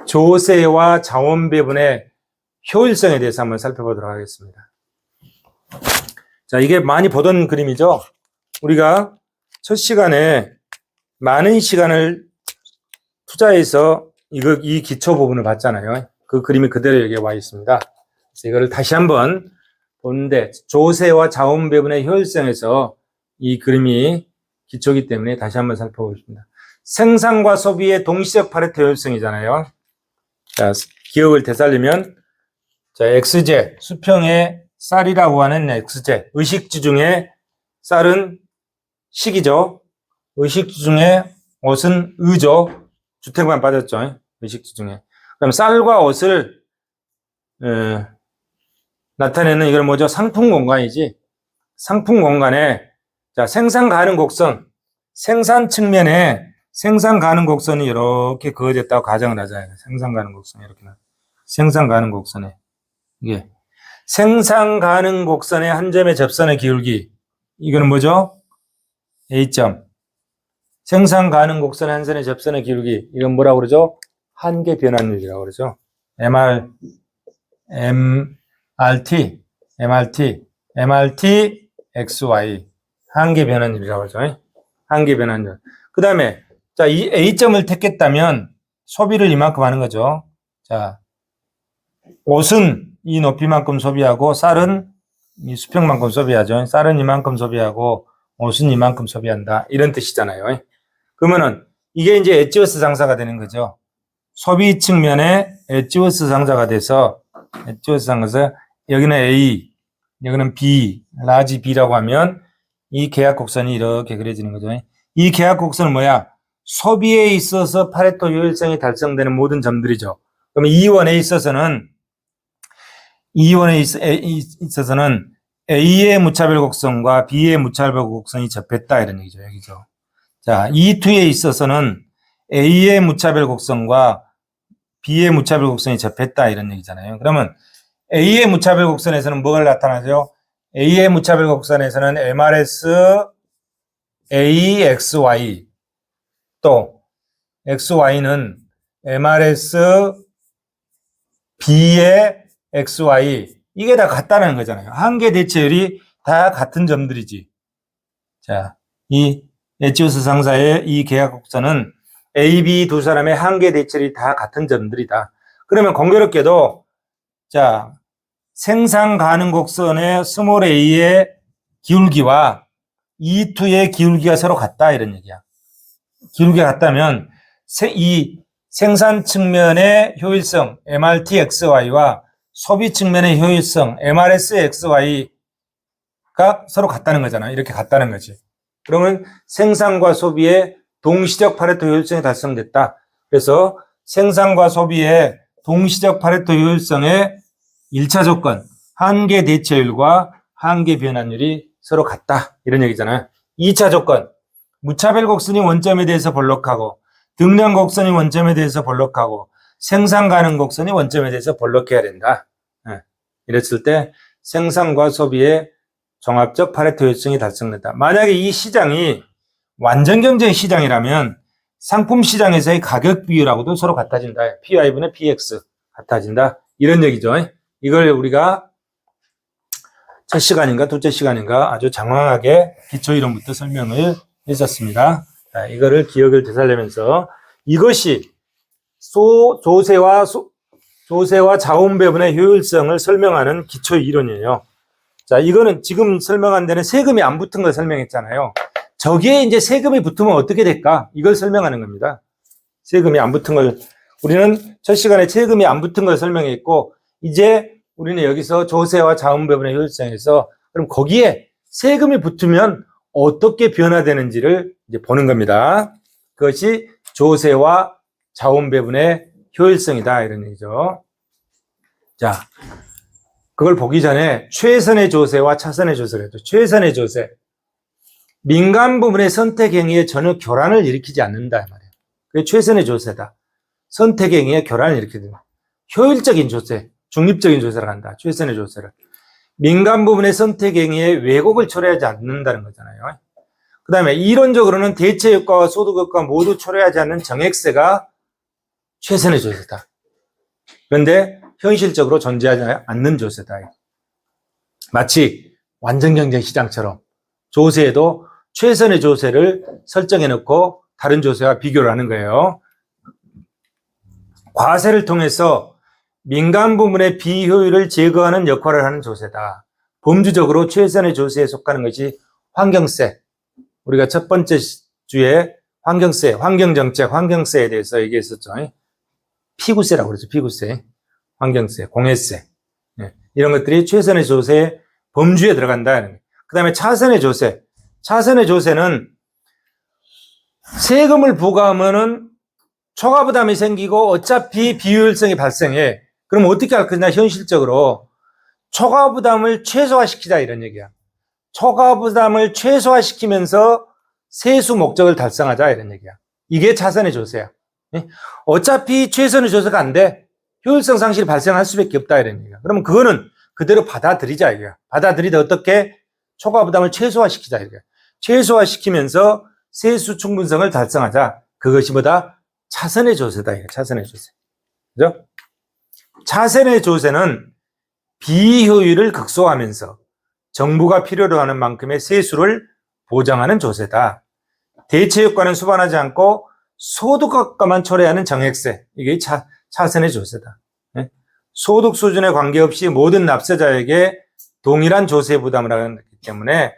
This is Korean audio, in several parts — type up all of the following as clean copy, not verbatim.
조세와 자원 배분의 효율성에 대해서 한번 살펴보도록 하겠습니다. 자, 이게 많이 보던 그림이죠. 우리가 첫 시간에 많은 시간을 투자해서 이 기초 부분을 봤잖아요. 그 그림이 그대로 여기에 와 있습니다. 그래서 이거를 다시 한번 보는데, 조세와 자원 배분의 효율성에서 이 그림이 기초이기 때문에 다시 한번 살펴보겠습니다. 생산과 소비의 동시적 파레토 효율성이잖아요. 자, 기억을 되살리면, 자, XJ, 수평의 쌀이라고 하는 XJ, 의식주 중에 쌀은 식이죠. 의식주 중에 옷은 의죠. 주택만 빠졌죠. 의식주 중에. 그럼 쌀과 옷을 나타내는 이걸 뭐죠? 상품 공간이지. 상품 공간에, 자, 생산 가능 곡선, 생산 측면에 생산 가능 곡선이 이렇게 그어졌다고 가정을 하잖아요. 생산 가능 곡선이 이렇게 나. 생산 가능 곡선에 이게 생산 가능 곡선의 한 점의 접선의 기울기, 이거는 뭐죠? A점. 생산 가능 곡선 한 선의 접선의 기울기, 이건 뭐라고 그러죠? 한계 변환율이라고 그러죠. MRT, XY. 한계 변환율이라고 하죠. 한계 변환율. 그 다음에, 자, 이 A점을 택했다면 소비를 이만큼 하는 거죠. 자, 옷은 이 높이만큼 소비하고 쌀은 이 수평만큼 소비하죠. 쌀은 이만큼 소비하고 옷은 이만큼 소비한다. 이런 뜻이잖아요. 그러면은 이게 이제 엣지워스 상사가 되는 거죠. 소비 측면에 엣지워스 상사가 돼서, 엣지워스 상사에서 여기는 A, 여기는 B, 라지 B라고 하면 이 계약 곡선이 이렇게 그려지는 거죠. 이 계약 곡선은 뭐야? 소비에 있어서 파레토 효율성이 달성되는 모든 점들이죠. 그러면 E1에 있어서는 A의 무차별 곡선과 B의 무차별 곡선이 접했다, 이런 얘기죠. 여기죠. 자, E2에 있어서는 A의 무차별 곡선과 B의 무차별 곡선이 접했다, 이런 얘기잖아요. 그러면 A의 무차별 곡선에서는 뭐가 나타나죠? A의 무차별 곡선에서는 MRS AXY, 또 XY는 MRS B의 XY, 이게 다 같다는 거잖아요. 한계 대체율이 다 같은 점들이지. 자, 이 엣지워스 상사의 이 계약 곡선은 A, B 두 사람의 한계 대체율이 다 같은 점들이다. 그러면 공교롭게도, 자, 생산 가능 곡선의 스몰 a의 기울기와 E2의 기울기가 서로 같다, 이런 얘기야. 기울기가 같다면 이 생산 측면의 효율성 MRT-XY와 소비 측면의 효율성 MRS-XY가 서로 같다는 거잖아. 이렇게 같다는 거지. 그러면 생산과 소비의 동시적 파레토 효율성이 달성됐다. 그래서 생산과 소비의 동시적 파레토 효율성의 1차 조건, 한계 대체율과 한계 변환율이 서로 같다, 이런 얘기잖아요. 2차 조건, 무차별 곡선이 원점에 대해서 볼록하고 등량 곡선이 원점에 대해서 볼록하고 생산 가능 곡선이 원점에 대해서 볼록해야 된다. 이랬을 때 생산과 소비의 종합적 파레토 효율성이 달성된다. 만약에 이 시장이 완전 경쟁 시장이라면 상품 시장에서의 가격 비율하고도 서로 같아진다. PY분의 PX 같아진다, 이런 얘기죠. 이걸 우리가 첫 시간인가 둘째 시간인가 아주 장황하게 기초 이론부터 설명을 했었습니다. 자, 이거를 기억을 되살리면서 이것이 조세와 자원 배분의 효율성을 설명하는 기초 이론이에요. 자, 이거는 지금 설명한 데는 세금이 안 붙은 걸 설명했잖아요. 저기에 이제 세금이 붙으면 어떻게 될까? 이걸 설명하는 겁니다. 세금이 안 붙은 걸, 우리는 첫 시간에 세금이 안 붙은 걸 설명했고, 이제 우리는 여기서 조세와 자원 배분의 효율성에서 그럼 거기에 세금이 붙으면 어떻게 변화되는지를 이제 보는 겁니다. 그것이 조세와 자원 배분의 효율성이다, 이런 얘기죠. 자, 그걸 보기 전에 최선의 조세와 차선의 조세를 해도, 최선의 조세, 민간 부분의 선택 행위에 전혀 교란을 일으키지 않는다 말이에요. 그게 최선의 조세다. 선택 행위에 교란을 일으키는 효율적인 조세, 중립적인 조세를 한다. 최선의 조세를. 민간 부분의 선택 행위에 왜곡을 초래하지 않는다는 거잖아요. 그 다음에 이론적으로는 대체 효과와 소득 효과 모두 초래하지 않는 정액세가 최선의 조세다. 그런데 현실적으로 존재하지 않는 조세다. 마치 완전 경쟁 시장처럼 조세에도 최선의 조세를 설정해 놓고 다른 조세와 비교를 하는 거예요. 과세를 통해서 민간 부문의 비효율을 제거하는 역할을 하는 조세다. 범주적으로 최선의 조세에 속하는 것이 환경세. 우리가 첫 번째 주에 환경세, 환경정책, 환경세에 대해서 얘기했었죠. 피구세라고 그러죠. 피구세, 환경세, 공해세. 이런 것들이 최선의 조세 범주에 들어간다. 그 다음에 차선의 조세. 차선의 조세는 세금을 부과하면은 초과 부담이 생기고 어차피 비효율성이 발생해. 그럼 어떻게 할 거냐, 현실적으로. 초과 부담을 최소화시키자, 이런 얘기야. 초과 부담을 최소화시키면서 세수 목적을 달성하자, 이런 얘기야. 이게 차선의 조세야. 어차피 최선의 조세가 안 돼. 효율성 상실이 발생할 수밖에 없다, 이런 얘기야. 그러면 그거는 그대로 받아들이자, 이거야. 받아들이되 어떻게? 초과 부담을 최소화시키자, 이거야. 최소화시키면서 세수 충분성을 달성하자. 그것이 뭐다? 차선의 조세다, 이거. 차선의 조세. 그죠? 차선의 조세는 비효율을 극소화하면서 정부가 필요로 하는 만큼의 세수를 보장하는 조세다. 대체 효과는 수반하지 않고 소득 효과만 초래하는 정액세. 이게 차선의 조세다. 소득 수준에 관계없이 모든 납세자에게 동일한 조세 부담을 하기 때문에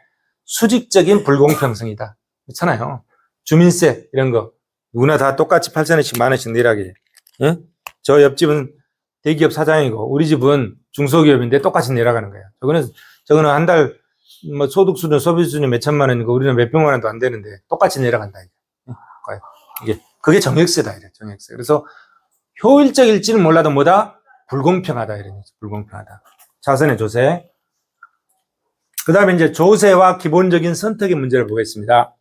수직적인 불공평성이다. 그렇잖아요. 주민세 이런 거 누구나 다 똑같이 8,000원씩 10,000원씩 내라게. 저 옆집은 대기업 사장이고 우리 집은 중소기업인데 똑같이 내려가는 거예요. 저거는 한 달 뭐 소득 수준, 소비 수준이 몇 천만 원이고 우리는 몇 백만 원도 안 되는데 똑같이 내려간다. 이게 그게 정액세다. 이래, 정액세. 그래서 효율적일지는 몰라도 뭐다? 불공평하다. 이런 얘기죠. 불공평하다. 차선의 조세. 그 다음에 이제 조세와 기본적인 선택의 문제를 보겠습니다.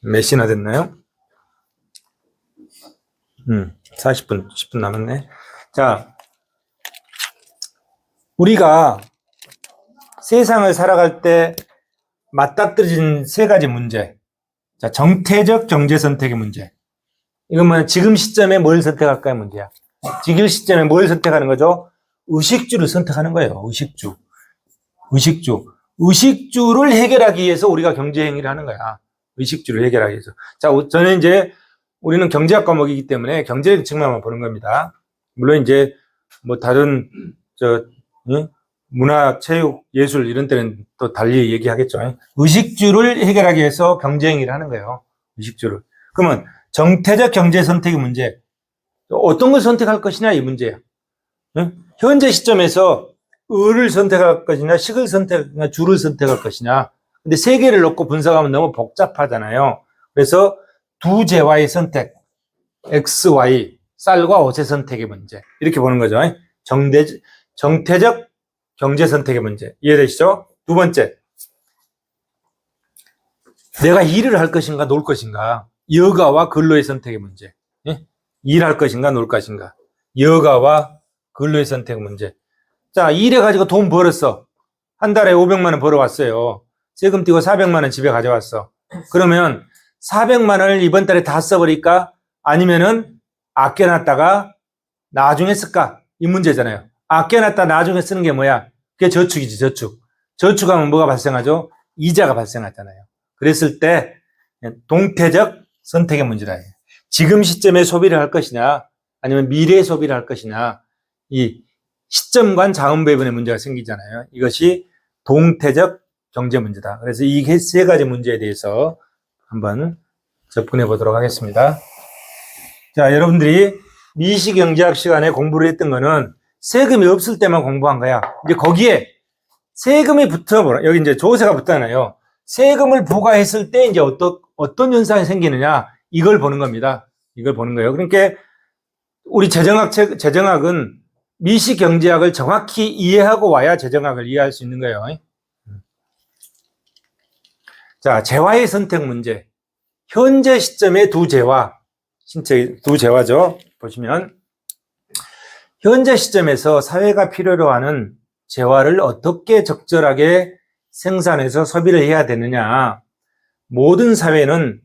몇 시나 됐나요? 40분, 10분 남았네. 자, 우리가 세상을 살아갈 때 맞닥뜨려진 세 가지 문제. 자, 정태적 경제 선택의 문제. 이건 뭐 지금 시점에 뭘 선택할까의 문제야. 지금 시점에 뭘 선택하는 거죠? 의식주를 선택하는 거예요. 의식주. 의식주를 해결하기 위해서 우리가 경제 행위를 하는 거야. 의식주를 해결하기 위해서. 자, 저는 이제 우리는 경제학 과목이기 때문에 경제적 측면만 보는 겁니다. 물론 이제 뭐 다른 문화, 체육, 예술 이런 때는 또 달리 얘기하겠죠. 의식주를 해결하기 위해서 경제 행위를 하는 거예요. 의식주를. 그러면 정태적 경제 선택의 문제. 어떤 걸 선택할 것이냐 이 문제야. 현재 시점에서 을을 선택할 것이냐, 식을 선택할 주를 선택할 것이냐. 근데 세 개를 놓고 분석하면 너무 복잡하잖아요. 그래서 두 재화의 선택, X, Y, 쌀과 옷의 선택의 문제. 이렇게 보는 거죠. 정태적 경제 선택의 문제. 이해되시죠? 두 번째. 내가 일을 할 것인가, 놀 것인가. 여가와 근로의 선택의 문제. 일할 것인가, 놀 것인가. 여가와 근로의 선택의 문제. 자, 일해가지고 돈 벌었어. 한 달에 500만 원 벌어왔어요. 세금 떼고 400만 원 집에 가져왔어. 그러면 400만 원을 이번 달에 다 써버릴까? 아니면은 아껴놨다가 나중에 쓸까? 이 문제잖아요. 아껴놨다 나중에 쓰는 게 뭐야? 그게 저축이지, 저축. 저축하면 뭐가 발생하죠? 이자가 발생하잖아요. 그랬을 때 동태적 선택의 문제다. 지금 시점에 소비를 할 것이냐, 아니면 미래에 소비를 할 것이냐, 이 시점간 자원 배분의 문제가 생기잖아요. 이것이 동태적 경제 문제다. 그래서 이 세 가지 문제에 대해서 한번 접근해 보도록 하겠습니다. 자, 여러분들이 미시경제학 시간에 공부를 했던 거는 세금이 없을 때만 공부한 거야. 이제 거기에 세금이 붙어버려. 여기 이제 조세가 붙잖아요. 세금을 부과했을 때 이제 어떤 현상이 생기느냐. 이걸 보는 겁니다. 이걸 보는 거예요. 그러니까 우리 재정학은 미시경제학을 정확히 이해하고 와야 재정학을 이해할 수 있는 거예요. 자, 재화의 선택 문제. 현재 시점의 두 재화죠. 보시면 현재 시점에서 사회가 필요로 하는 재화를 어떻게 적절하게 생산해서 소비를 해야 되느냐. 모든 사회는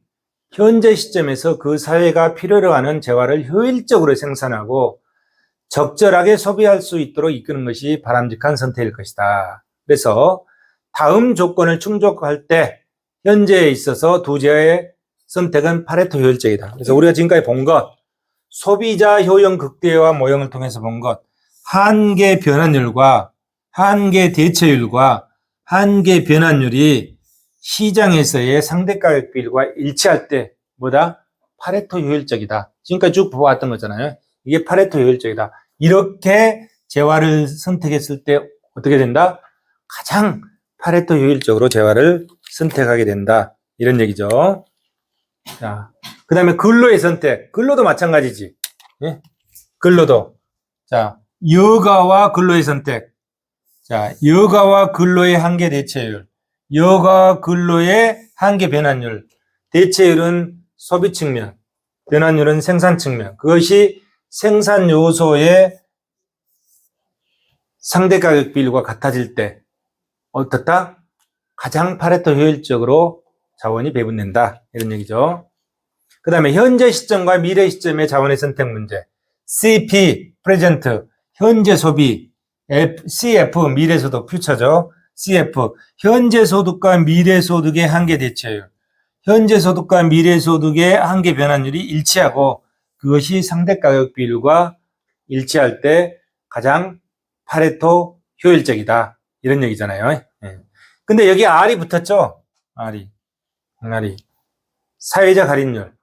현재 시점에서 그 사회가 필요로 하는 재화를 효율적으로 생산하고 적절하게 소비할 수 있도록 이끄는 것이 바람직한 선택일 것이다. 그래서 다음 조건을 충족할 때 현재에 있어서 두 재화의 선택은 파레토 효율적이다. 그래서 우리가 지금까지 본 것, 소비자 효용 극대화 모형을 통해서 본 것, 한계 변환율과 한계 대체율과 한계 변환율이 시장에서의 상대가격 비율과 일치할 때 뭐다? 파레토 효율적이다. 지금까지 쭉 보았던 거잖아요. 이게 파레토 효율적이다. 이렇게 재화를 선택했을 때 어떻게 된다? 가장 파레토 효율적으로 재화를 선택하게 된다. 이런 얘기죠. 자, 그 다음에 근로의 선택. 근로도 마찬가지지. 예? 근로도. 자, 여가와 근로의 선택. 자, 여가와 근로의 한계 대체율. 여가 근로의 한계 변환율. 대체율은 소비 측면. 변환율은 생산 측면. 그것이 생산 요소의 상대가격 비율과 같아질 때 어떻다? 가장 파레토 효율적으로 자원이 배분된다. 이런 얘기죠. 그 다음에 현재 시점과 미래 시점의 자원의 선택 문제. CP, present, 현재 소비. CF, 미래 소득, 퓨처죠. CF, 현재 소득과 미래 소득의 한계 대체율. 현재 소득과 미래 소득의 한계 변환율이 일치하고 그것이 상대가격 비율과 일치할 때 가장 파레토 효율적이다. 이런 얘기잖아요. 근데 여기 R이 붙었죠? R이. 사회적 할인율.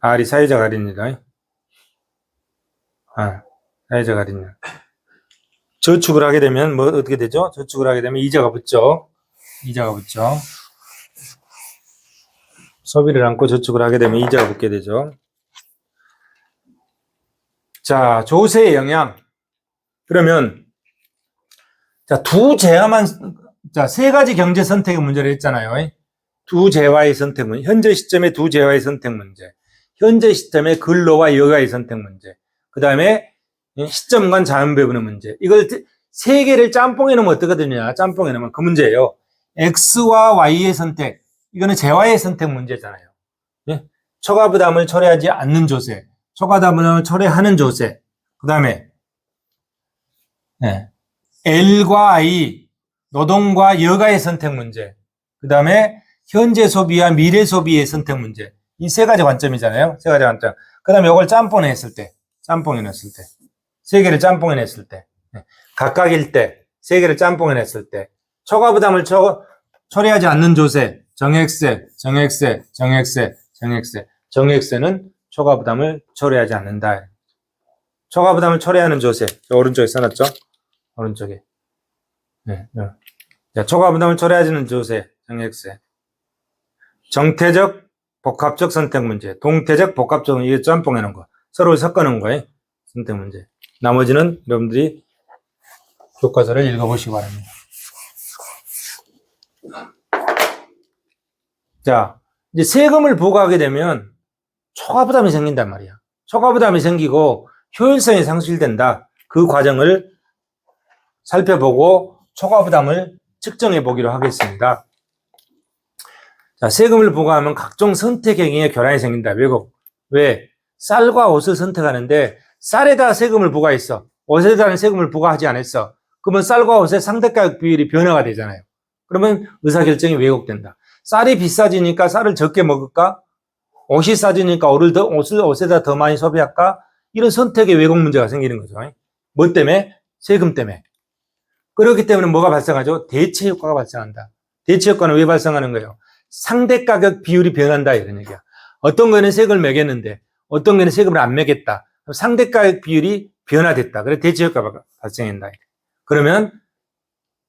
R이 사회적 할인율이다. 사회적 할인율. 저축을 하게 되면 뭐 어떻게 되죠? 저축을 하게 되면 이자가 붙죠. 소비를 안고 저축을 하게 되면 이자가 붙게 되죠. 자, 조세의 영향. 그러면 자, 세 가지 경제 선택의 문제를 했잖아요. 두 재화의 선택 문제. 현재 시점의 두 재화의 선택 문제. 현재 시점의 근로와 여가의 선택 문제. 그 다음에 시점 간 자원 배분의 문제. 이걸 세 개를 짬뽕해 놓으면 어떻거든요. 짬뽕해 놓으면 그 문제예요. X와 Y의 선택. 이거는 재화의 선택 문제잖아요. 초과 부담을 초래하지 않는 조세. 초과 부담을 초래하는 조세. 그 다음에 L과 I, 노동과 여가의 선택 문제. 그 다음에 현재 소비와 미래 소비의 선택 문제. 이 세 가지 관점이잖아요. 세 가지 관점. 그 다음에 이걸 짬뽕해냈을 때. 세 개를 짬뽕해냈을 때. 각각일 때. 세 개를 짬뽕해냈을 때. 초과 부담을 초래하지 않는 조세. 정액세. 정액세는 초과 부담을 초래하지 않는다. 초과 부담을 초래하는 조세. 오른쪽에 써놨죠? 오른쪽에. 자, 초과 부담을 초래하지는 조세. 정액세. 정태적, 복합적 선택 문제. 동태적, 복합적, 이게 짬뽕해 놓은 거. 서로 섞어 놓은 거예요. 선택 문제. 나머지는 여러분들이 교과서를 읽어보시기 바랍니다. 자, 이제 세금을 부과하게 되면 초과 부담이 생긴단 말이야. 초과 부담이 생기고 효율성이 상실된다. 그 과정을 살펴보고 초과 부담을 측정해 보기로 하겠습니다. 자, 세금을 부과하면 각종 선택 행위에 결함이 생긴다. 왜곡. 왜? 쌀과 옷을 선택하는데 쌀에다 세금을 부과했어. 옷에다는 세금을 부과하지 않았어. 그러면 쌀과 옷의 상대가격 비율이 변화가 되잖아요. 그러면 의사결정이 왜곡된다. 쌀이 비싸지니까 쌀을 적게 먹을까? 옷이 싸지니까 옷을 옷에다 더 많이 소비할까? 이런 선택의 왜곡 문제가 생기는 거죠. 뭐 때문에? 세금 때문에. 그렇기 때문에 뭐가 발생하죠? 대체 효과가 발생한다. 대체 효과는 왜 발생하는 거예요? 상대가격 비율이 변한다 이런 얘기야. 어떤 거는 세금을 매겼는데 어떤 거는 세금을 안 매겼다. 상대가격 비율이 변화됐다. 그래서 대체 효과가 발생한다. 그러면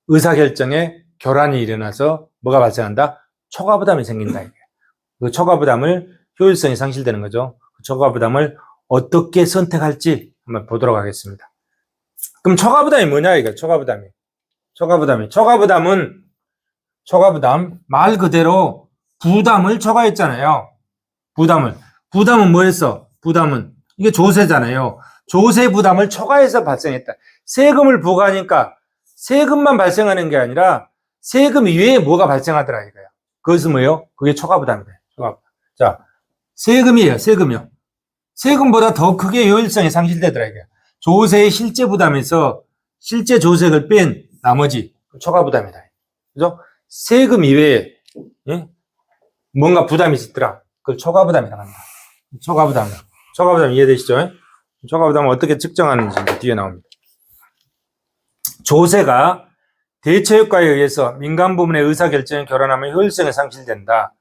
의사결정에 교란이 일어나서 뭐가 발생한다? 초과 부담이 생긴다. 그 초과 부담을 효율성이 상실되는 거죠. 그 초과 부담을 어떻게 선택할지 한번 보도록 하겠습니다. 그럼 초과 부담이 뭐냐 이거? 초과 부담은 말 그대로 부담을 초과했잖아요. 부담은 뭐였어? 부담은 이게 조세잖아요. 조세 부담을 초과해서 발생했다. 세금을 부과하니까 세금만 발생하는 게 아니라 세금 이외에 뭐가 발생하더라 이거야. 그것은 뭐예요? 그게 초과부담이다. 초과부담. 자, 세금이에요. 세금이요. 세금보다 더 크게 효율성이 상실되더라, 이게. 조세의 실제 부담에서 실제 조세를 뺀 나머지 초과부담이다. 그죠? 세금 이외에, 예? 뭔가 부담이 있더라. 그걸 초과부담이라고 합니다. 초과부담. 초과부담 이해되시죠? 초과부담은 어떻게 측정하는지 이제 뒤에 나옵니다. 조세가 대체효과에 의해서 민간 부문의 의사결정이 교란하면 효율성이 상실된다.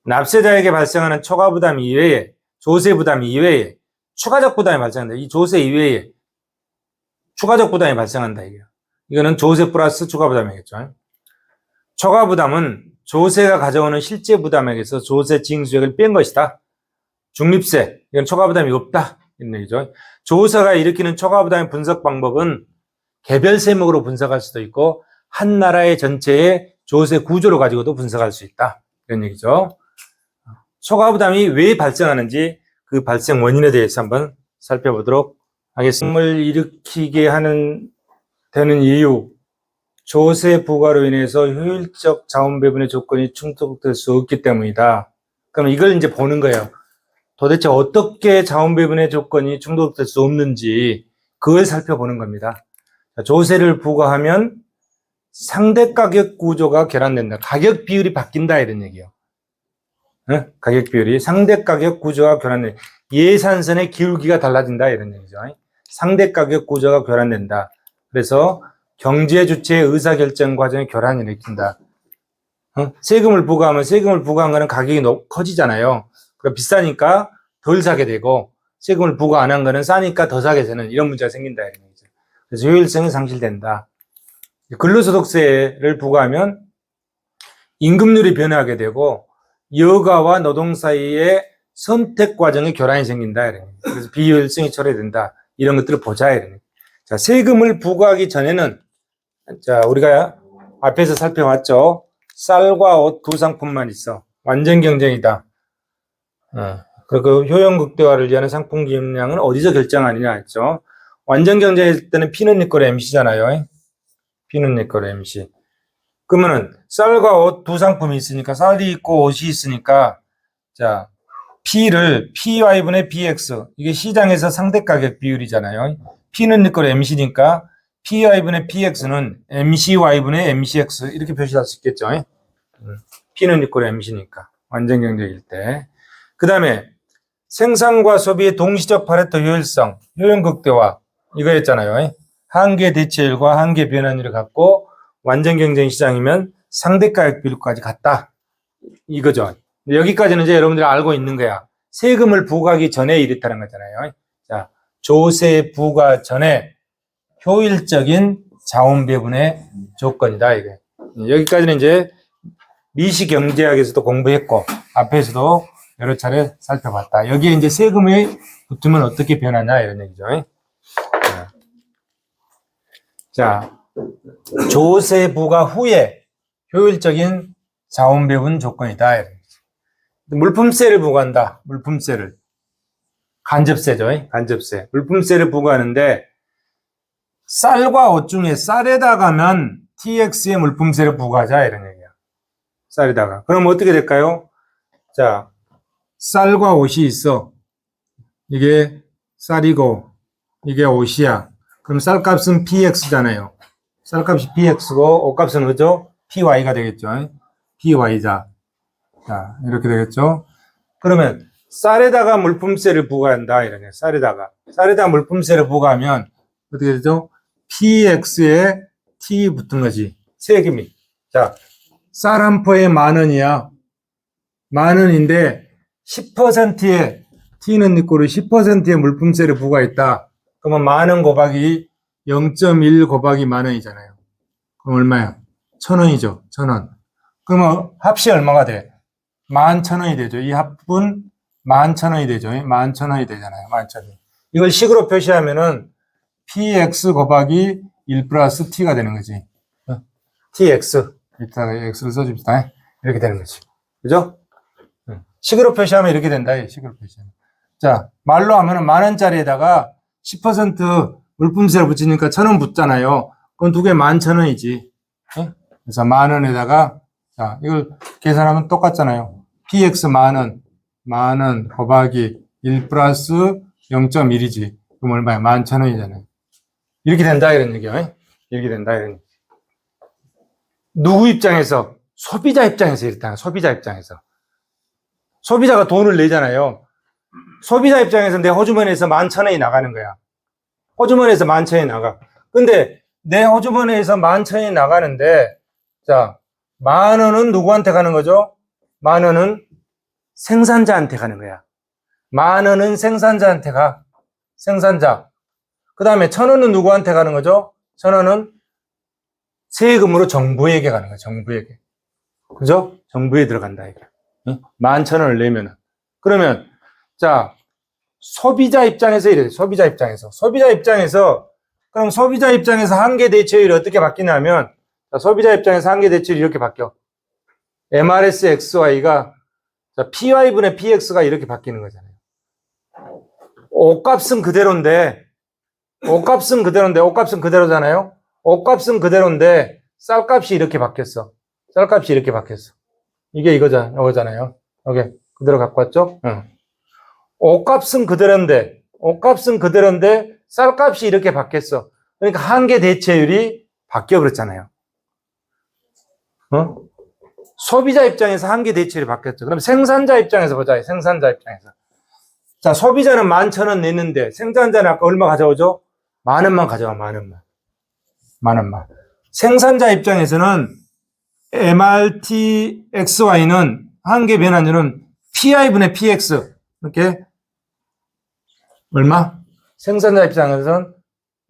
납세자에게 발생하는 초과부담 이외에, 조세부담 이외에 추가적 부담이 발생한다. 이 조세 이외에 추가적 부담이 발생한다. 이거는 조세 플러스 추가부담이겠죠. 초과부담은 조세가 가져오는 실제 부담액에서 조세 징수액을 뺀 것이다. 중립세, 이건 초과부담이 없다. 이런 얘기죠. 조세가 일으키는 초과부담의 분석 방법은 개별 세목으로 분석할 수도 있고 한 나라의 전체의 조세 구조를 가지고도 분석할 수 있다. 이런 얘기죠. 초과부담이 왜 발생하는지 그 발생 원인에 대해서 한번 살펴보도록 하겠습니다. 부담을 일으키게 되는 이유, 조세 부과로 인해서 효율적 자원 배분의 조건이 충족될 수 없기 때문이다. 그럼 이걸 이제 보는 거예요. 도대체 어떻게 자원 배분의 조건이 충족될 수 없는지 그걸 살펴보는 겁니다. 조세를 부과하면 상대 가격 구조가 결함된다. 가격 비율이 바뀐다 이런 얘기예요. 가격 비율이 상대 가격 구조가 결함된다. 예산선의 기울기가 달라진다 이런 얘기죠. 상대 가격 구조가 결함된다. 그래서 경제 주체의 의사결정 과정에 결함을 일으킨다. 세금을 부과하면 세금을 부과한 거는 가격이 커지잖아요. 그러니까 비싸니까 덜 사게 되고 세금을 부과 안 한 거는 싸니까 더 사게 되는 이런 문제가 생긴다 이런 얘기죠. 그래서 효율성이 상실된다. 근로소득세를 부과하면 임금률이 변화하게 되고 여가와 노동 사이의 선택 과정에 결함이 생긴다 이런 얘기죠. 그래서 비효율성이 초래된다. 이런 것들을 보자 이런 얘기죠. 자, 세금을 부과하기 전에는 자, 우리가 앞에서 살펴봤죠. 쌀과 옷 두 상품만 있어. 완전 경쟁이다. 그리고 효용 극대화를 위한 상품 기업량은 어디서 결정하느냐 했죠. 완전 경쟁일 때는 피는 네 거래 MC잖아요. 피는 네 거래 MC. 그러면은 쌀과 옷 두 상품이 있으니까 쌀이 있고 옷이 있으니까 자, P를 PY분의 BX 이게 시장에서 상대 가격 비율이잖아요. P는 네 거래 MC니까 PY분의 PX는 MCY분의 MCX 이렇게 표시할 수 있겠죠. P는 이꼴 MC니까 완전 경쟁일 때. 그 다음에 생산과 소비의 동시적 파레토 효율성, 효용 극대화 이거였잖아요. 한계 대체율과 한계 변환율을 갖고 완전 경쟁 시장이면 상대 가격 비율까지 같다. 이거죠. 여기까지는 이제 여러분들이 알고 있는 거야. 세금을 부과하기 전에 이렇다는 거잖아요. 자, 조세 부과 전에 효율적인 자원 배분의 조건이다. 이게. 여기까지는 이제 미시경제학에서도 공부했고 앞에서도 여러 차례 살펴봤다. 여기에 이제 세금이 붙으면 어떻게 변하냐 이런 얘기죠. 자, 조세 부과 후에 효율적인 자원 배분 조건이다. 이런 얘기죠. 물품세를 부과한다. 물품세를 간접세죠. 간접세. 물품세를 부과하는데 쌀과 옷 중에 쌀에다가면 TX의 물품세를 부과하자 이런 얘기야. 쌀에다가. 그럼 어떻게 될까요? 자, 쌀과 옷이 있어. 이게 쌀이고 이게 옷이야. 그럼 쌀값은 PX잖아요. 쌀값이 PX고 옷값은 그죠? PY가 되겠죠. PY자. 자, 이렇게 되겠죠. 그러면 쌀에다가 물품세를 부과한다 이런 얘기야. 쌀에다가 물품세를 부과하면 어떻게 되죠? PX에 T 붙은 거지. 세금이. 자, 쌀 한 포에 10,000원이야. 10,000원인데 10%의 T는 있고를 10%의 물품세를 부과했다. 그러면 10,000원 곱하기 0.1 곱하기 10,000원이잖아요. 그럼 얼마야? 1,000원이죠. 1,000원. 그러면 합시 얼마가 돼? 11,000원이 되죠. 이 합은 11,000원이 되죠. 11,000원이 되잖아요. 11,000원. 이걸 식으로 표시하면은 PX 곱하기 1 플러스 T가 되는 거지. TX. 이따가 X를 써줍시다. 이렇게 되는 거지. 그죠? 식으로 표시하면 이렇게 된다. 식으로 표시하면. 자, 말로 하면은 10,000원짜리에다가 10% 물품세를 붙이니까 1,000원 붙잖아요. 그건 두 개 11,000원이지. 그래서 10,000원에다가 자, 이걸 계산하면 똑같잖아요. px 만원 곱하기 1 플러스 0.1이지. 그럼 얼마야? 11,000원이잖아요. 이렇게 된다, 이런 얘기야. 이렇게 된다, 이런 얘기. 누구 입장에서? 소비자 입장에서 이렇다. 소비자 입장에서. 소비자가 돈을 내잖아요. 소비자 입장에서 내 호주머니에서 11,000원이 나가는 거야. 호주머니에서 11,000원이 나가. 근데 내 호주머니에서 11,000원이 나가는데, 자, 10,000원은 누구한테 가는 거죠? 10,000원은 생산자한테 가는 거야. 10,000원은 생산자한테 가. 생산자. 그 다음에 1,000원은 누구한테 가는 거죠? 1,000원은 세금으로 정부에게 가는 거야. 정부에게. 그죠? 정부에 들어간다, 이게. 11,000원을 내면은. 그러면, 자, 소비자 입장에서 이래. 소비자 입장에서. 그럼 소비자 입장에서 한계 대체율이 어떻게 바뀌냐면, 자, 소비자 입장에서 한계 대체율이 이렇게 바뀌어. MRS XY가, 자, PY분의 PX가 이렇게 바뀌는 거잖아요. 옷값은 그대로인데, 옷값은 그대로잖아요? 옷값은 그대로인데, 쌀값이 이렇게 바뀌었어. 쌀값이 이렇게 바뀌었어. 이게 이거잖아요. 여기, 그대로 갖고 왔죠? 응. 옷값은 그대로인데, 쌀값이 이렇게 바뀌었어. 그러니까 한계 대체율이 바뀌어버렸잖아요. 어? 소비자 입장에서 한계 대체율이 바뀌었죠. 그럼 생산자 입장에서 보자. 생산자 입장에서. 자, 소비자는 11,000원 냈는데, 생산자는 아까 얼마 가져오죠? 10,000원만 가져와, 10,000원만. 생산자 입장에서는 MRT XY는 한계 변환율은 PI분의 PX. 이렇게, 얼마? 생산자 입장에서는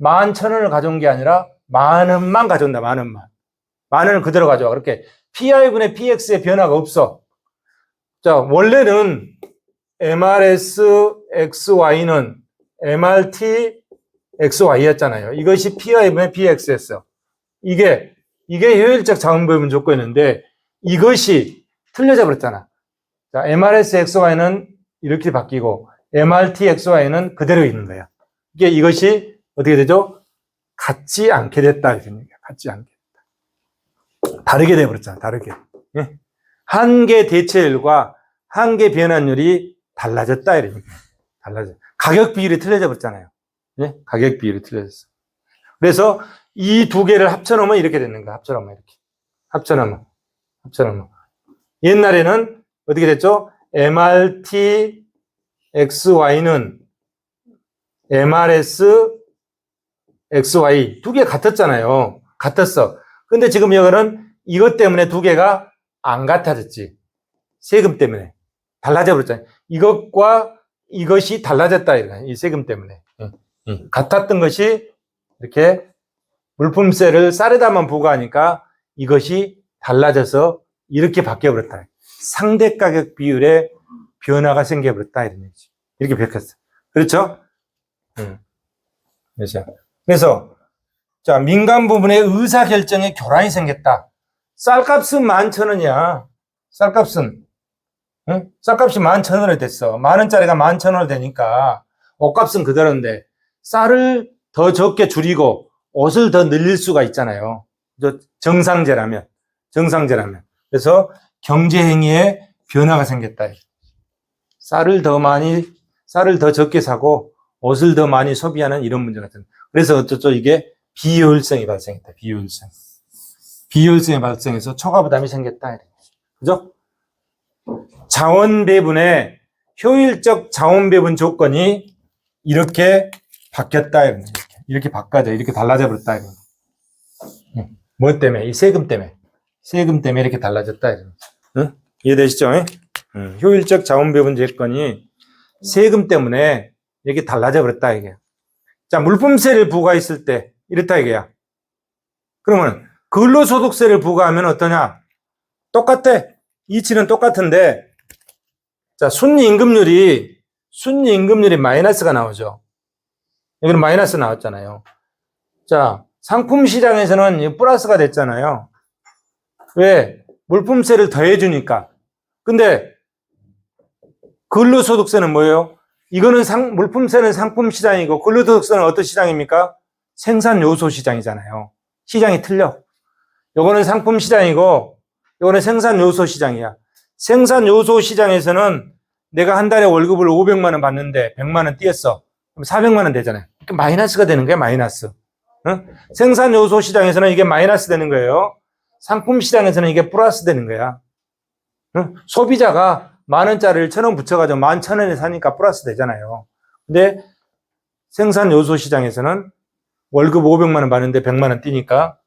11,000원을 가져온 게 아니라 10,000원만 가져온다, 10,000원만. 10,000원을 그대로 가져와. 그렇게 PI분의 PX의 변화가 없어. 자, 원래는 MRS XY는 MRT XY였잖아요. 이것이 PI분의 PX였어. 이게 효율적 자원배분 조건인데 이것이 틀려져 버렸잖아. 자, MRS XY는 이렇게 바뀌고 MRT XY는 그대로 있는 거야. 이것이 어떻게 되죠? 같지 않게 됐다. 같지 않게 됐다. 다르게 돼버렸잖아. 다르게. 예? 한계 대체율과 한계 변환율이 달라졌다. 이러니까. 달라져. 가격 비율이 틀려져 버렸잖아요. 예? 가격 비율이 틀려졌어. 그래서 이 두 개를 합쳐놓으면 이렇게 되는 거야. 합쳐놓으면 이렇게. 합쳐놓으면. 옛날에는 어떻게 됐죠? MRT XY는 MRS XY 두 개 같았잖아요. 같았어. 근데 지금 여기는 이것 때문에 두 개가 안 같아졌지. 세금 때문에. 달라져 버렸잖아요. 이것과 이것이 달라졌다. 이 세금 때문에. 같았던 것이 이렇게 물품세를 쌀에다만 부과하니까 이것이 달라져서 이렇게 바뀌어버렸다. 상대 가격 비율에 변화가 생겨버렸다. 이런 얘기지. 이렇게 바뀌었어. 그렇죠? 그래서, 자, 민간 부분의 의사결정에 교란이 생겼다. 쌀값은 11,000원이야. 쌀값이 11,000원이 됐어. 10,000원짜리가 11,000원이 되니까 옷값은 그대로인데 쌀을 더 적게 줄이고 옷을 더 늘릴 수가 있잖아요. 정상제라면. 그래서 경제행위에 변화가 생겼다. 쌀을 더 적게 사고 옷을 더 많이 소비하는 이런 문제 같은. 그래서 어쩌죠? 이게 비효율성이 발생했다. 비효율성이 발생해서 초과 부담이 생겼다. 그죠? 자원배분의 효율적 자원배분 조건이 이렇게 바뀌었다. 이렇게 바꿔져. 이렇게 달라져 버렸다. 뭐 때문에? 이 세금 때문에. 이렇게 달라졌다. 응? 이해되시죠? 효율적 자원배분 조건이 세금 때문에 이렇게 달라져 버렸다. 이게. 자, 물품세를 부과했을 때 이렇다 이게야. 그러면 근로소득세를 부과하면 어떠냐? 똑같아. 이치는 똑같은데, 자, 순이임금률이 마이너스가 나오죠. 여기는 마이너스 나왔잖아요. 자, 상품 시장에서는 플러스가 됐잖아요. 왜? 물품세를 더해주니까. 근데 근로소득세는 뭐예요? 이거는 물품세는 상품 시장이고 근로소득세는 어떤 시장입니까? 생산 요소 시장이잖아요. 시장이 틀려. 요거는 상품 시장이고 이거는 생산 요소 시장이야. 생산 요소 시장에서는 내가 한 달에 월급을 500만 원 받는데 100만 원 띄었어. 그럼 400만 원 되잖아요. 마이너스가 되는 거야, 마이너스. 응? 생산 요소 시장에서는 이게 마이너스 되는 거예요. 상품 시장에서는 이게 플러스 되는 거야. 응? 소비자가 10,000원짜리를 1,000원 붙여가지고 11,000원에 사니까 플러스 되잖아요. 근데 생산 요소 시장에서는 월급 500만 원 받는데 100만 원 띄니까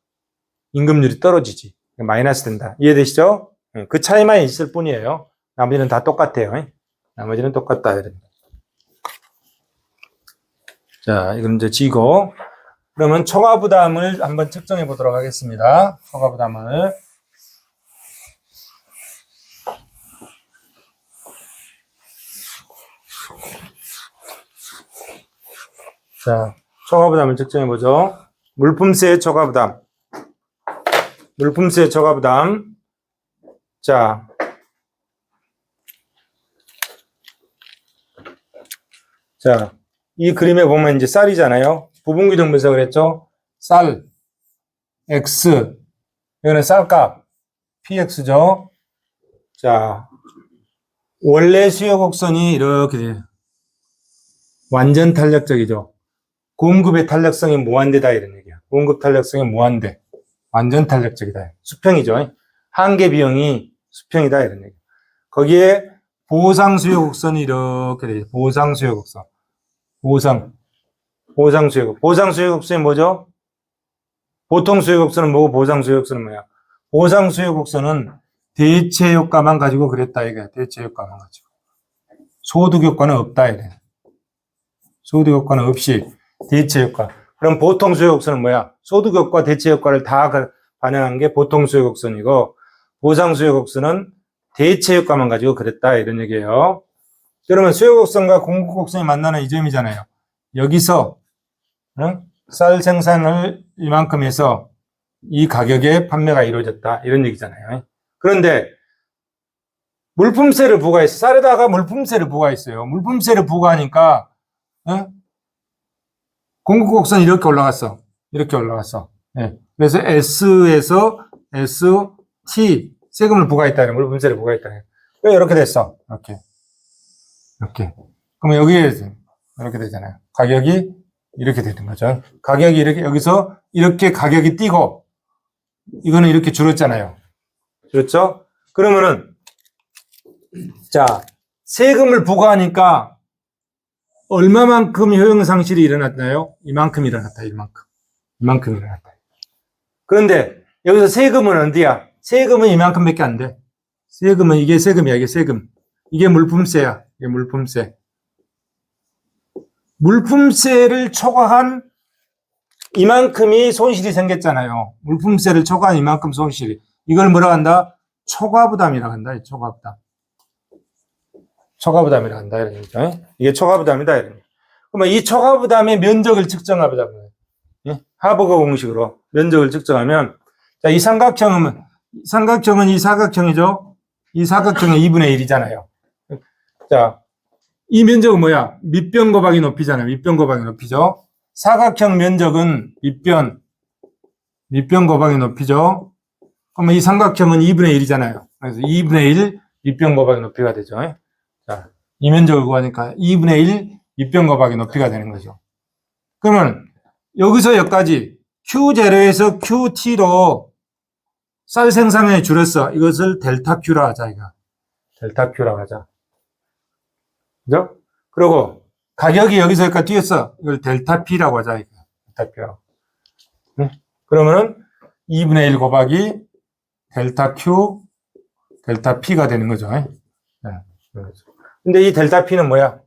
임금률이 떨어지지. 마이너스 된다. 이해되시죠? 그 차이만 있을 뿐이에요. 나머지는 다 똑같아요. 나머지는 똑같다. 자, 이건 이제 지고. 그러면 초과 부담을 한번 측정해 보도록 하겠습니다. 초과 부담을. 자, 초과 부담을 측정해 보죠. 물품세 초과 부담. 물품세 초과 부담. 자, 이 그림에 보면 이제 쌀이잖아요. 부분 규정 분석을 했죠. 쌀, X. 이거는 쌀값, PX죠. 자, 원래 수요 곡선이 이렇게 돼요. 완전 탄력적이죠. 공급의 탄력성이 무한대다 이런 얘기야. 공급 탄력성이 무한대. 완전 탄력적이다. 수평이죠. 한계 비용이 수평이다 이런 얘기. 거기에 보상 수요 곡선이 이렇게 돼요. 보상 수요 곡선. 보상 수요 곡선. 보상 수요 곡선이 뭐죠? 보통 수요 곡선은 뭐고 보상 수요 곡선은 뭐야? 보상 수요 곡선은 대체 효과만 가지고 그랬다 이거야. 대체 효과만 가지고. 소득 효과는 없다 이래. 소득 효과는 없이 대체 효과. 그럼 보통 수요 곡선은 뭐야? 소득 효과, 대체 효과를 다 반영한 게 보통 수요 곡선이고 보상 수요 곡선은 대체 효과만 가지고 그랬다 이런 얘기예요. 그러면 수요 곡선과 공급 곡선이 만나는 이 점이잖아요. 여기서 쌀 생산을 이만큼 해서 이 가격에 판매가 이루어졌다 이런 얘기잖아요. 그런데 물품세를 부과했어. 쌀에다가 물품세를 부과했어요. 물품세를 부과하니까 공급 곡선이 이렇게 올라갔어. 이렇게 올라갔어. 네. 그래서 S에서 ST 세금을 부과했다는 물품세를 부과했다는. 왜 이렇게 됐어? 이렇게. 그러면 여기에 이렇게 되잖아요. 가격이 이렇게 되는 거죠. 가격이 이렇게 여기서 이렇게 가격이 뛰고 이거는 이렇게 줄었잖아요. 줄었죠? 그러면은 자 세금을 부과하니까 얼마만큼 효용 상실이 일어났나요? 이만큼 일어났다. 이만큼 일어났다. 그런데 여기서 세금은 어디야? 세금은 이만큼밖에 안 돼. 세금은 이게 세금이야. 이게 세금. 이게 물품세야. 이게 물품세. 물품세를 초과한 이만큼이 손실이 생겼잖아요. 물품세를 초과한 이만큼 손실이. 이걸 뭐라고 한다? 초과부담이라고 한다. 초과부담. 초과부담이라고 한다. 이런 얘기죠. 이게 초과부담이다. 이런 얘기. 그러면 이 초과부담의 면적을 측정하자. 하버거 공식으로 면적을 측정하면 자, 이 삼각형은 이 사각형이죠. 이 사각형의 2분의 1이잖아요. 자, 이 면적은 뭐야? 밑변 곱하기 높이잖아요. 밑변 곱하기 높이죠. 사각형 면적은 밑변 곱하기 높이죠. 그러면 이 삼각형은 2분의 1이잖아요. 그래서 2분의 1 밑변 곱하기 높이가 되죠. 자, 이 면적을 구하니까 2분의 1 밑변 곱하기 높이가 되는 거죠. 그러면 여기서 여기까지 Q0에서 QT로 쌀 생산량이 줄었어. 이것을 델타 Q라 하자, 이거. 델타 Q라 하자. 그죠? 그리고 가격이 여기서 여기까지 뛰었어. 이걸 델타 P라고 하자, 이거. 델타 P라고. 네? 그러면은 2분의 1 곱하기 델타 Q, 델타 P가 되는 거죠. 네. 근데 이 델타 P는 뭐야?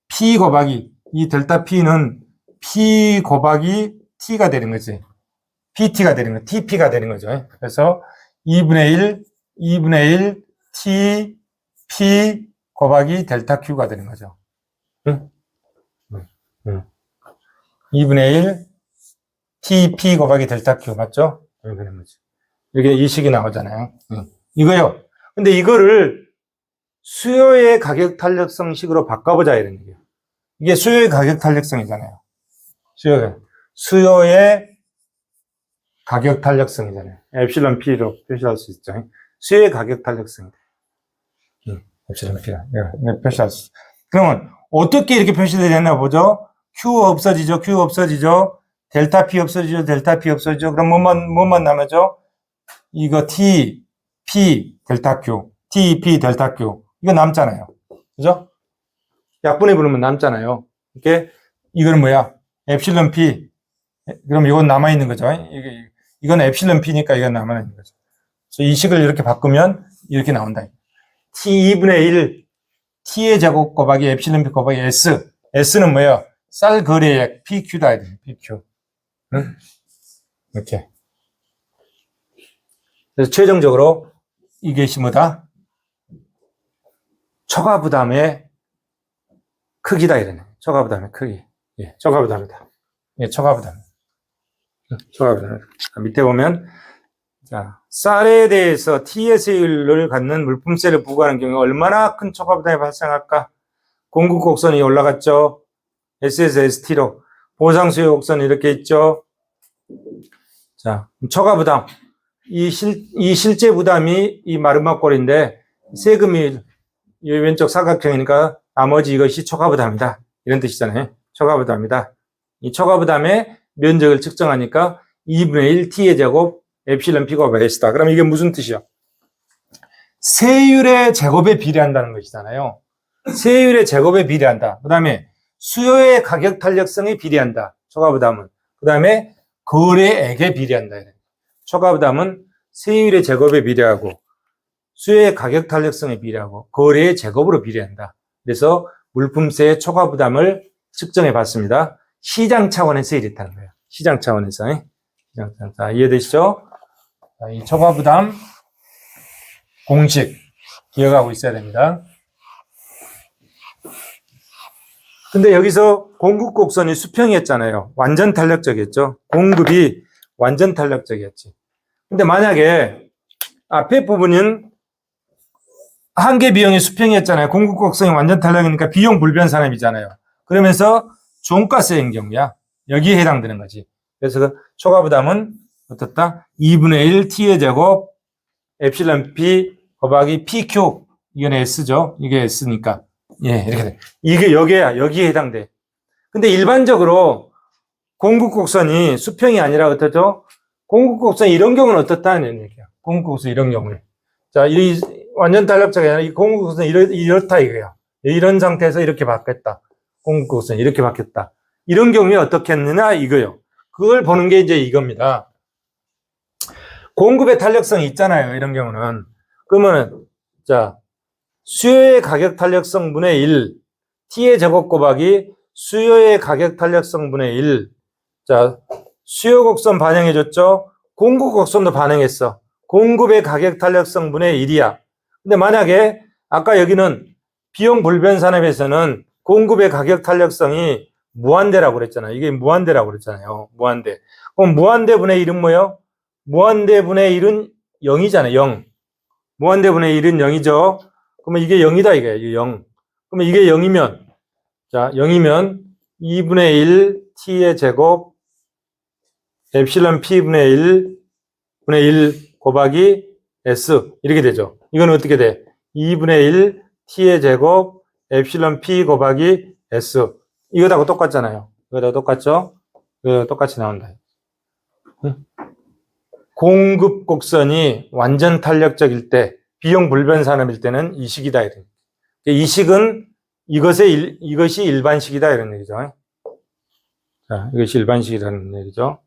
P 곱하기, 이 델타 P는 P 곱하기 T가 되는 거지. PT가 되는 거, TP가 되는 거죠. 그래서 2분의 1 T, P 곱하기 델타 Q가 되는 거죠. 응? 2분의 1 T, P 곱하기 델타 Q 맞죠? 이렇게 되는 거지. 이렇게 이 식이 나오잖아요. 이거요. 근데 이거를 수요의 가격 탄력성식으로 바꿔보자 이런 얘기예요. 이게 수요의 가격 탄력성이잖아요. 수요의 가격 탄력성이잖아요. 엡실론 P로 표시할 수 있죠. 수요의 가격 탄력성이 돼. 엡실론 P가. 이거 표시할 수. 그러면 어떻게 이렇게 표시되나 보죠? Q 없어지죠. Q 없어지죠. 델타 P 없어지죠. 델타 P 없어지죠. 그럼 뭐만 남았죠? 이거 T, P, 델타 Q. T, P, 델타 Q. 이거 남잖아요. 그죠? 약분해 부르면 남잖아요. 이렇게, 이거는 뭐야? 엡실론 P. 그럼 이건 남아있는 거죠. 이건 엡실론 P니까 이건 남아있는 거죠. 그래서 이 식을 이렇게 바꾸면 이렇게 나온다. T 2분의 1, T의 제곱 곱하기 엡실론 P 곱하기 S. S는 뭐예요? 쌀 거래액 PQ다. PQ. 응? 이렇게. 그래서 최종적으로 이것이 뭐다? 초과 부담의 크기다. 이러네. 초과 부담의 크기. 예, 초과 부담이다. 예, 초과 부담. 초과 부담. 밑에 보면, 자, 쌀에 대해서 TS율을 갖는 물품세를 부과하는 경우 얼마나 큰 초과 부담이 발생할까? 공급 곡선이 올라갔죠. S에서 ST로. 보상 수요 곡선이 이렇게 있죠. 자, 초과 부담. 이 실제 부담이 이 마름막골인데, 세금이 이 왼쪽 사각형이니까 나머지 이것이 초과 부담이다. 이런 뜻이잖아요. 초과 부담이다. 이 초과 부담의 면적을 측정하니까 2분의 1 T의 제곱 엡실론 P 곱하기 S다. 그럼 이게 무슨 뜻이야? 세율의 제곱에 비례한다는 것이잖아요. 세율의 제곱에 비례한다. 그 다음에 수요의 가격 탄력성에 비례한다. 초과 부담은. 그 다음에 거래액에 비례한다. 초과 부담은 세율의 제곱에 비례하고 수요의 가격 탄력성에 비례하고 거래의 제곱으로 비례한다. 그래서 물품세의 초과 부담을 측정해 봤습니다. 시장 차원에서 이랬다는 거예요. 시장 차원에서. 자, 이해되시죠? 자, 이 초과 부담 공식 기억하고 있어야 됩니다. 근데 여기서 공급 곡선이 수평이었잖아요. 완전 탄력적이었죠. 공급이 완전 탄력적이었지. 근데 만약에 앞에 부분은 한계 비용이 수평이었잖아요. 공급 곡선이 완전 탄력이니까 비용 불변산업이잖아요. 그러면서 종가세인 경우야. 여기에 해당되는 거지. 그래서 그 초과 부담은 어떻다? 2분의 1 T의 제곱 엡실론 P 곱하기 PQ. 이건 S죠. 이게 S니까. 예, 이렇게 돼. 이게 여기에 해당돼. 근데 일반적으로 공급 곡선이 수평이 아니라 어떻죠? 공급 곡선이 이런 경우는 어떻다는 얘기야. 공급 곡선 이런 경우에. 자, 이 완전 탄력적이 아니라 이 공급 곡선이 이렇다 이거야. 이런 상태에서 이렇게 바뀌었다. 공급 곡선이 이렇게 바뀌었다. 이런 경우에 어떻게 했느냐 이거요. 그걸 보는 게 이제 이겁니다. 공급의 탄력성이 있잖아요. 이런 경우는. 그러면 자, 수요의 가격 탄력성 분의 1, T의 제곱 곱하기 수요의 가격 탄력성 분의 1. 자, 수요 곡선 반영해줬죠? 공급 곡선도 반영했어. 공급의 가격 탄력성 분의 1이야. 근데 만약에 아까 여기는 비용 불변 산업에서는 공급의 가격 탄력성이 무한대라고 그랬잖아요. 이게 무한대라고 그랬잖아요. 무한대. 그럼 무한대 분의 1은 뭐예요? 무한대 분의 1은 0이잖아요. 0. 무한대 분의 1은 0이죠. 그러면 이게 0이다 이거예요. 이게 0. 그러면 이게 0이면 자, 0이면 2분의 1 T의 제곱 엡실론 P분의 1 분의 1 곱하기 S 이렇게 되죠. 이건 어떻게 돼? 2분의 1 T의 제곱 엡실론 P 곱하기 S 이거하고 똑같잖아요. 이거하고 똑같죠? 이거 똑같이 나온다. 공급 곡선이 완전 탄력적일 때 비용 불변 산업일 때는 이 식이다. 이 식은 이것이 일반식이다 이런 얘기죠. 자, 이것이 일반식이라는 얘기죠.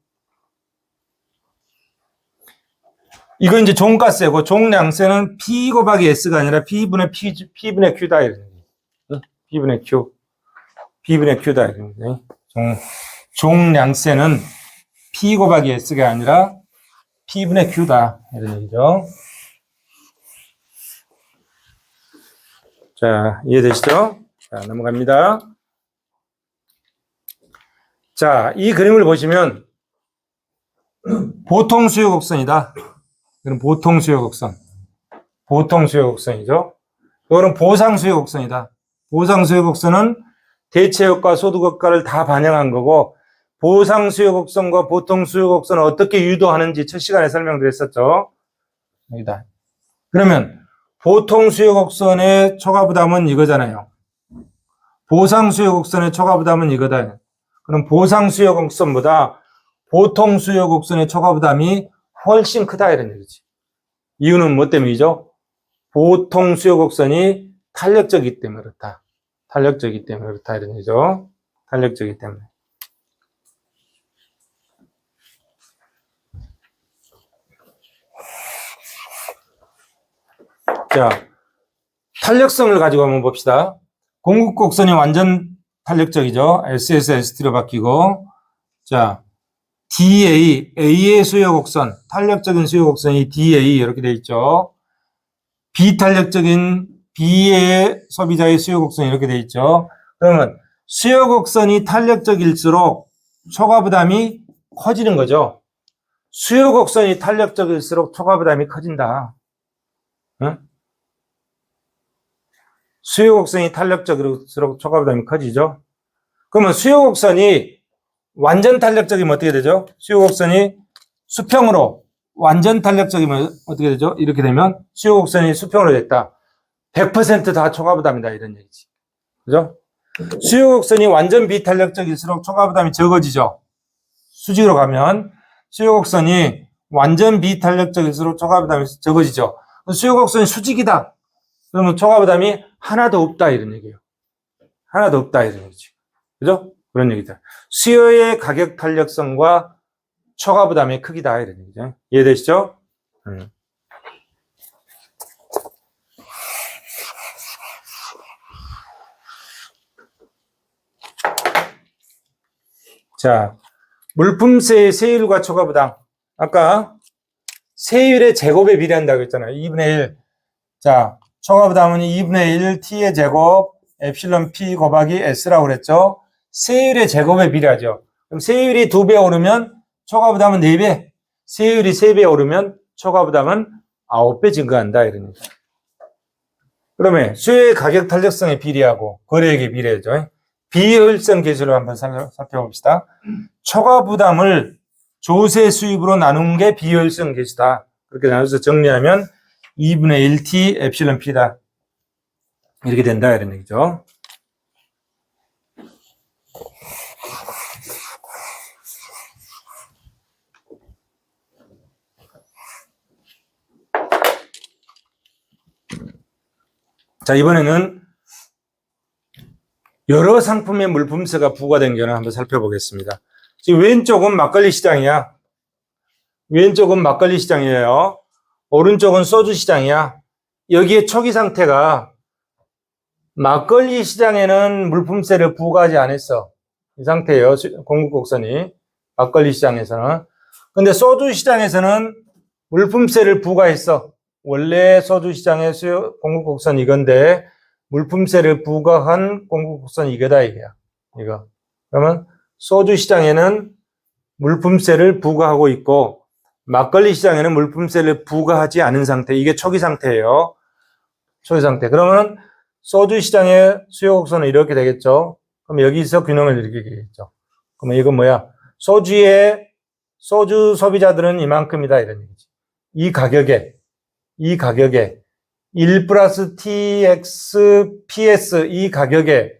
이건 이제 종가세고 종량세는 P 곱하기 S가 아니라 P분의 Q다 이런 얘기. P분의 Q. P분의 Q다 이런 얘기. 종량세는 P 곱하기 S가 아니라 P분의 Q다 이런 얘기죠. 자, 이해되시죠? 자, 넘어갑니다. 자, 이 그림을 보시면 보통 수요 곡선이다. 이건 보통 수요 곡선. 보통 수요 곡선이죠. 이거는 보상 수요 곡선이다. 보상 수요 곡선은 대체효과, 소득효과를 다 반영한 거고 보상 수요 곡선과 보통 수요 곡선을 어떻게 유도하는지 첫 시간에 설명드렸었죠. 여기다. 그러면 보통 수요 곡선의 초과 부담은 이거잖아요. 보상 수요 곡선의 초과 부담은 이거다. 그럼 보상 수요 곡선보다 보통 수요 곡선의 초과 부담이 훨씬 크다 이런 얘기지. 이유는 뭐 때문이죠? 보통 수요 곡선이 탄력적이기 때문에 그렇다. 탄력적이기 때문에 그렇다 이런 얘기죠. 탄력적이기 때문에. 자, 탄력성을 가지고 한번 봅시다. 공급곡선이 완전 탄력적이죠. S에서 ST로 바뀌고, 자, A의 수요곡선, 탄력적인 수요곡선이 DA 이렇게 되어 있죠. 비탄력적인 B의 소비자의 수요곡선이 이렇게 되어 있죠. 그러면 수요곡선이 탄력적일수록 초과부담이 커지는 거죠. 수요곡선이 탄력적일수록 초과부담이 커진다. 응? 수요곡선이 탄력적일수록 초과부담이 커지죠. 그러면 수요곡선이 완전 탄력적이면 어떻게 되죠? 수요곡선이 수평으로 완전 탄력적이면 어떻게 되죠? 이렇게 되면 수요곡선이 수평으로 됐다. 100% 다 초과부담이다 이런 얘기지. 그죠? 수요곡선이 완전 비탄력적일수록 초과부담이 적어지죠. 수직으로 가면 수요곡선이 완전 비탄력적일수록 초과부담이 적어지죠. 수요곡선이 수직이다. 그러면 초과부담이 하나도 없다 이런 얘기예요. 하나도 없다 이런 얘기죠. 그죠? 그런 얘기다. 수요의 가격 탄력성과 초과부담의 크기다 이런 얘기죠. 이해되시죠? 자, 물품세의 세율과 초과부담. 아까 세율의 제곱에 비례한다고 했잖아요. 2분의 1. 자, 초과부담은 2분의 1 t의 제곱 엡실론 p 곱하기 s라고 그랬죠. 세율의 제곱에 비례하죠. 그럼 세율이 2배 오르면 초과부담은 4배. 세율이 3배 오르면 초과부담은 9배 증가한다. 이런 얘기. 그러면 수요의 가격 탄력성에 비례하고 거래액에 비례하죠. 비효율성 계수를 한번 살펴봅시다. 초과부담을 조세 수입으로 나눈 게 비효율성 계수다. 그렇게 나눠서 정리하면 2분의 1t 엡실론 p다. 이렇게 된다 이런 얘기죠. 자, 이번에는 여러 상품의 물품세가 부과된 경우를 한번 살펴보겠습니다. 지금 왼쪽은 막걸리 시장이야. 왼쪽은 막걸리 시장이에요. 오른쪽은 소주 시장이야. 여기에 초기 상태가 막걸리 시장에는 물품세를 부과하지 않았어. 이 상태예요. 공급곡선이. 막걸리 시장에서는. 근데 소주 시장에서는 물품세를 부과했어. 원래 소주 시장의 공급곡선 이건데 물품세를 부과한 공급곡선 이거다 이거야. 이거. 그러면 소주 시장에는 물품세를 부과하고 있고 막걸리 시장에는 물품세를 부과하지 않은 상태. 이게 초기 상태예요. 초기 상태. 그러면 소주 시장의 수요곡선은 이렇게 되겠죠. 그럼 여기서 균형을 일으키겠죠. 그러면 이건 뭐야? 소주 소비자들은 이만큼이다 이런 얘기지. 이 가격에 1 플러스 TX PS 이 가격에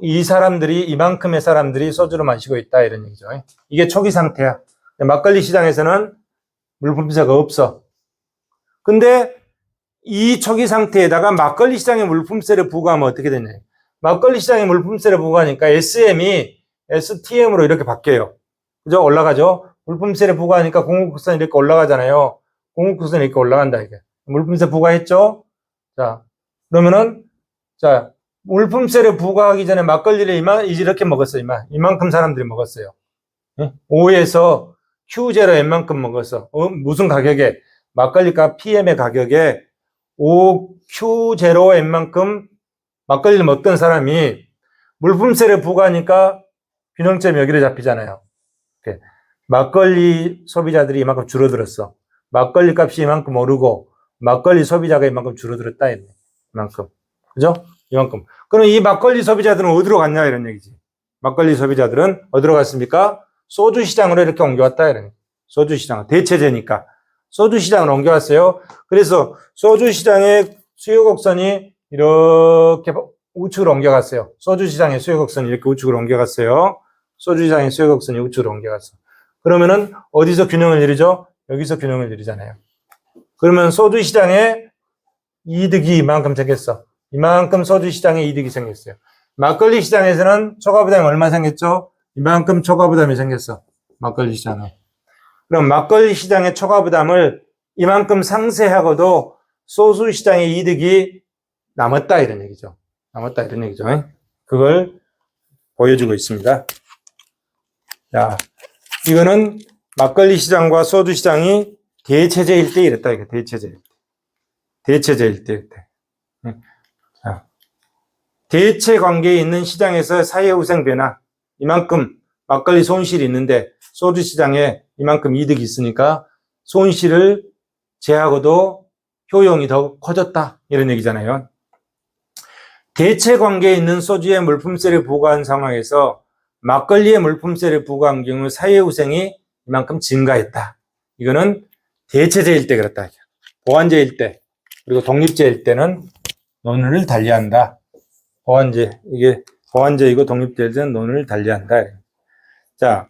이 사람들이 이만큼의 사람들이 소주를 마시고 있다 이런 얘기죠. 이게 초기 상태야. 막걸리 시장에서는 물품세가 없어. 근데 이 초기 상태에다가 막걸리 시장에 물품세를 부과하면 어떻게 되냐. 막걸리 시장에 물품세를 부과하니까 SM이 STM으로 이렇게 바뀌어요. 그죠? 올라가죠? 물품세를 부과하니까 공급곡선이 이렇게 올라가잖아요. 공급곡선이 이렇게 올라간다, 이게. 물품세 부과했죠? 자, 그러면은, 자, 물품세를 부과하기 전에 막걸리를 이렇게 먹었어요, 이만큼 사람들이 먹었어요. 5에서 Q0 N만큼 먹었어. 무슨 가격에? 막걸리 값 PM의 가격에 5Q0 N만큼 막걸리를 먹던 사람이 물품세를 부과하니까 균형점이 여기로 잡히잖아요. 이렇게. 막걸리 소비자들이 이만큼 줄어들었어. 막걸리 값이 이만큼 오르고 막걸리 소비자가 이만큼 줄어들었다. 이만큼. 그죠? 이만큼. 그럼 이 막걸리 소비자들은 어디로 갔냐 이런 얘기지. 막걸리 소비자들은 어디로 갔습니까? 소주 시장으로 이렇게 옮겨왔다 이런. 소주 시장. 대체제니까. 소주 시장으로 옮겨왔어요. 그래서 소주 시장의 수요 곡선이 이렇게 우측으로 옮겨갔어요. 소주 시장의 수요 곡선이 이렇게 우측으로 옮겨갔어요. 소주 시장의 수요 곡선이 우측으로 옮겨갔어. 그러면은 어디서 균형을 이루죠? 여기서 균형을 이루잖아요. 그러면 소주 시장에 이득이 이만큼 생겼어. 이만큼 소주 시장에 이득이 생겼어요. 막걸리 시장에서는 초과 부담이 얼마 생겼죠? 이만큼 초과 부담이 생겼어. 막걸리 시장에. 그럼 막걸리 시장의 초과 부담을 이만큼 상쇄하고도 소주 시장의 이득이 남았다 이런 얘기죠. 남았다 이런 얘기죠. 그걸 보여주고 있습니다. 자, 이거는 막걸리 시장과 소주 시장이 대체제일 때 이랬다. 이거 대체제일 때. 대체제일 때 이랬다. 자, 대체 관계에 있는 시장에서 사회 우생 변화. 이만큼 막걸리 손실이 있는데 소주 시장에 이만큼 이득이 있으니까 손실을 제하고도 효용이 더 커졌다. 이런 얘기잖아요. 대체 관계에 있는 소주의 물품세를 부과한 상황에서 막걸리의 물품세를 부과한 경우 사회우생이 이만큼 증가했다. 이거는 대체제일 때 그렇다. 보완제일 때 그리고 독립제일 때는 논의를 달리한다. 이게 보완제이고 독립제일 때는 논의를 달리한다. 자,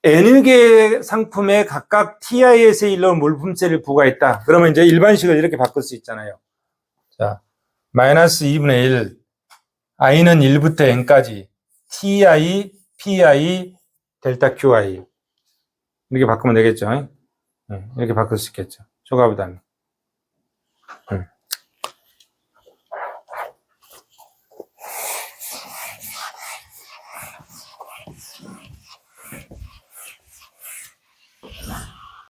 N 개의 상품에 각각 TIS에 일러 물품세를 부과했다. 그러면 이제 일반식을 이렇게 바꿀 수 있잖아요. 자, 마이너스 2분의 1, i는 1부터 n까지 ti, pi, 델타 qi 이렇게 바꾸면 되겠죠. 이렇게 바꿀 수 있겠죠. 초과 부담.